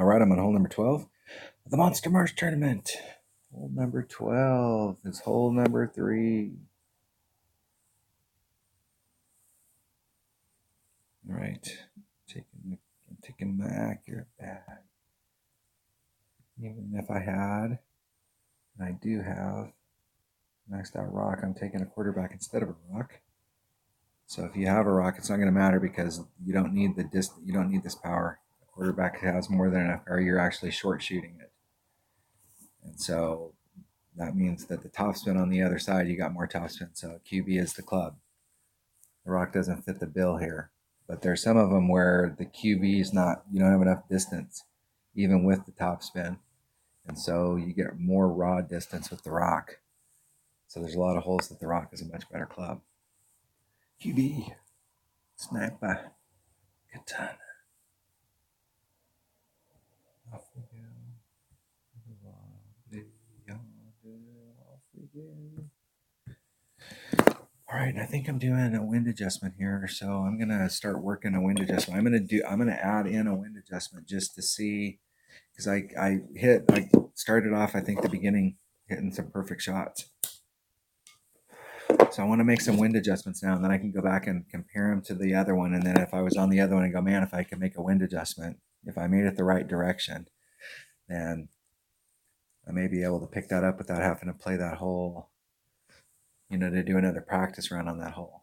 All right, I'm on hole number 12 of the Monster Marsh tournament. Hole number 12 is hole number 3. All right, taking my accurate bag. Even if I had, and I do have, maxed out rock, I'm taking a quarterback instead of a rock. So if you have a rock, it's not going to matter because you don't need you don't need this power. A quarterback has more than enough power. You're actually short shooting it, and so that means that the topspin on the other side, you got more topspin. So QB is the club. The rock doesn't fit the bill here, but there's some of them where the QB is not. You don't have enough distance, even with the topspin, and so you get more raw distance with the rock. So there's a lot of holes that the rock is a much better club. QB, sniper, katana. Off we go. Off we go. All right, I think I'm doing a wind adjustment here, so I'm gonna start working a wind adjustment. I'm gonna add in a wind adjustment just to see, because I started off, I think, the beginning hitting some perfect shots. So I want to make some wind adjustments now, and then I can go back and compare them to the other one. And then if I was on the other one and go, man, if I could make a wind adjustment, if I made it the right direction, then I may be able to pick that up without having to play that hole, to do another practice run on that hole.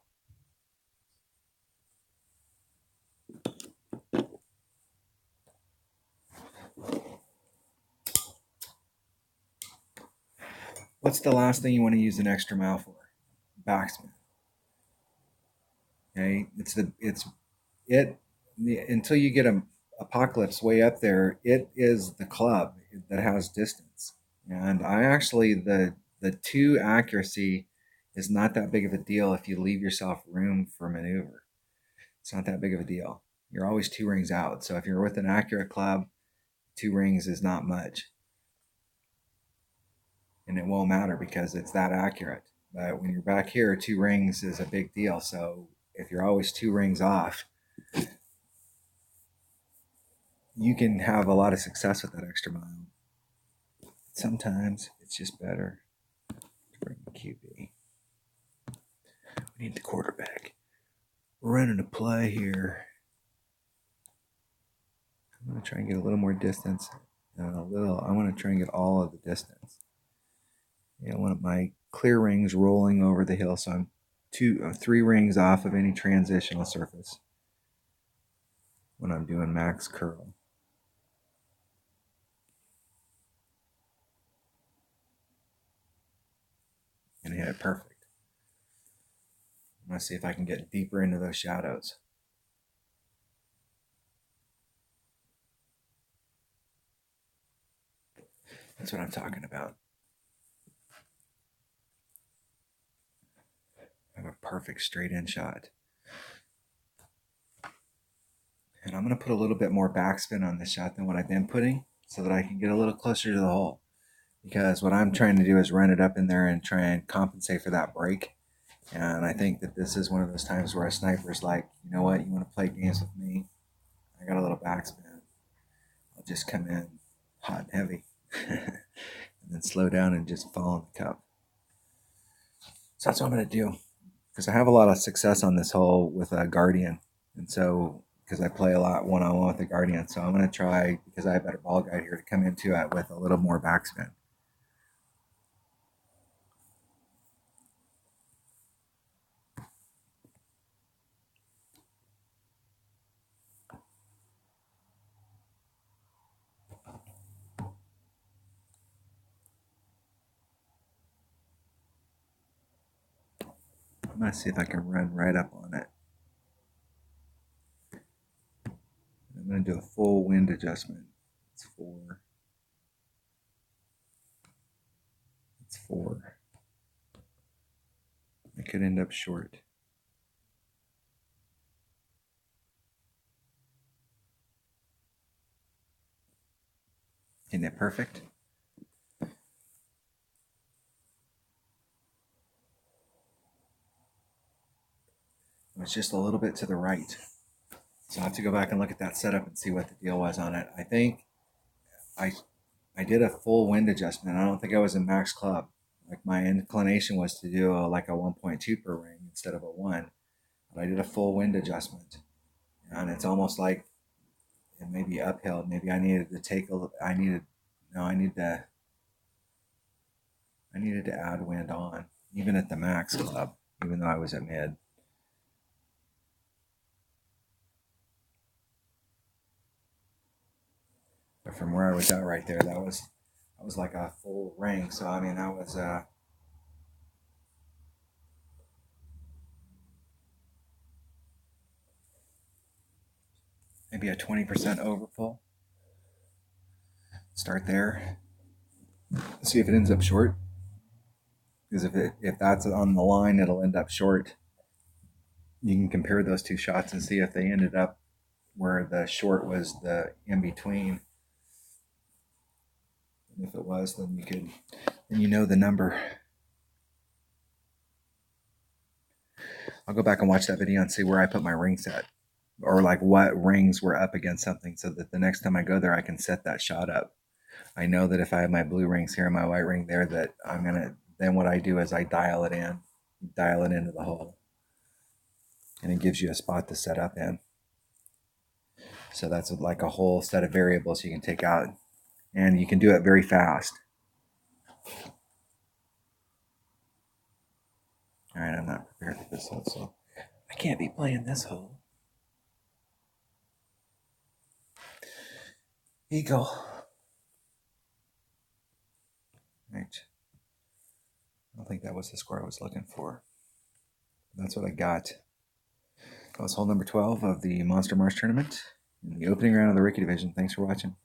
What's the last thing you want to use an extra mile for? Backspin. Okay, until you get a apocalypse way up there, it is the club that has distance. And I actually the 2 accuracy is not that big of a deal if you leave yourself room for maneuver. It's not that big of a deal. You're always 2 rings out. So if you're with an accurate club, 2 rings is not much. And it won't matter because it's that accurate. But when you're back here, 2 rings is a big deal. So if you're always 2 rings off, you can have a lot of success with that extra mile. Sometimes it's just better to bring the QB. We need the quarterback. We're running a play here. I'm going to try and get a little more distance. I want to try and get all of the distance. I want my clear rings rolling over the hill, so I'm 3 rings off of any transitional surface when I'm doing max curl. And hit it perfect. I'm going to see if I can get deeper into those shadows. That's what I'm talking about. I have a perfect straight in shot. And I'm going to put a little bit more backspin on this shot than what I've been putting so that I can get a little closer to the hole. Because what I'm trying to do is run it up in there and try and compensate for that break. And I think that this is one of those times where a sniper's like, you know what, you want to play games with me? I got a little backspin. I'll just come in hot and heavy and then slow down and just fall in the cup. So that's what I'm going to do, because I have a lot of success on this hole with a Guardian. And so, because I play a lot one-on-one with the Guardian, so I'm going to try, because I have a better ball guide here, to come into it with a little more backspin. I'm going to see if I can run right up on it. I'm going to do a full wind adjustment. It's 4. It's 4. I could end up short. Isn't it perfect? It's just a little bit to the right. So I have to go back and look at that setup and see what the deal was on it. I think I I did a full wind adjustment. I don't think I was in max club. Like my inclination was to do like a 1.2 per ring instead of a 1, but I did a full wind adjustment, and it's almost like it may be uphill. Maybe I needed to take a. I needed no. I needed to add wind on even at the max club, even though I was at mid. But from where I was at right there, that was like a full ring. So I mean that was maybe a 20% overpull. Start there. See if it ends up short. Because if that's on the line, it'll end up short. You can compare those two shots and see if they ended up where the short was the in between. And if it was, then you know the number. I'll go back and watch that video and see where I put my ring set, or like what rings were up against something, so that the next time I go there, I can set that shot up. I know that if I have my blue rings here and my white ring there, that I'm gonna. Then what I do is I dial it into the hole, and it gives you a spot to set up in. So that's like a whole set of variables you can take out, and you can do it very fast. All right, I'm not prepared for this hole, so I can't be playing this hole. Eagle. Right. I don't think that was the score I was looking for. That's what I got. That was hole number 12 of the Monster Marsh tournament in the opening round of the Rookie Division. Thanks for watching.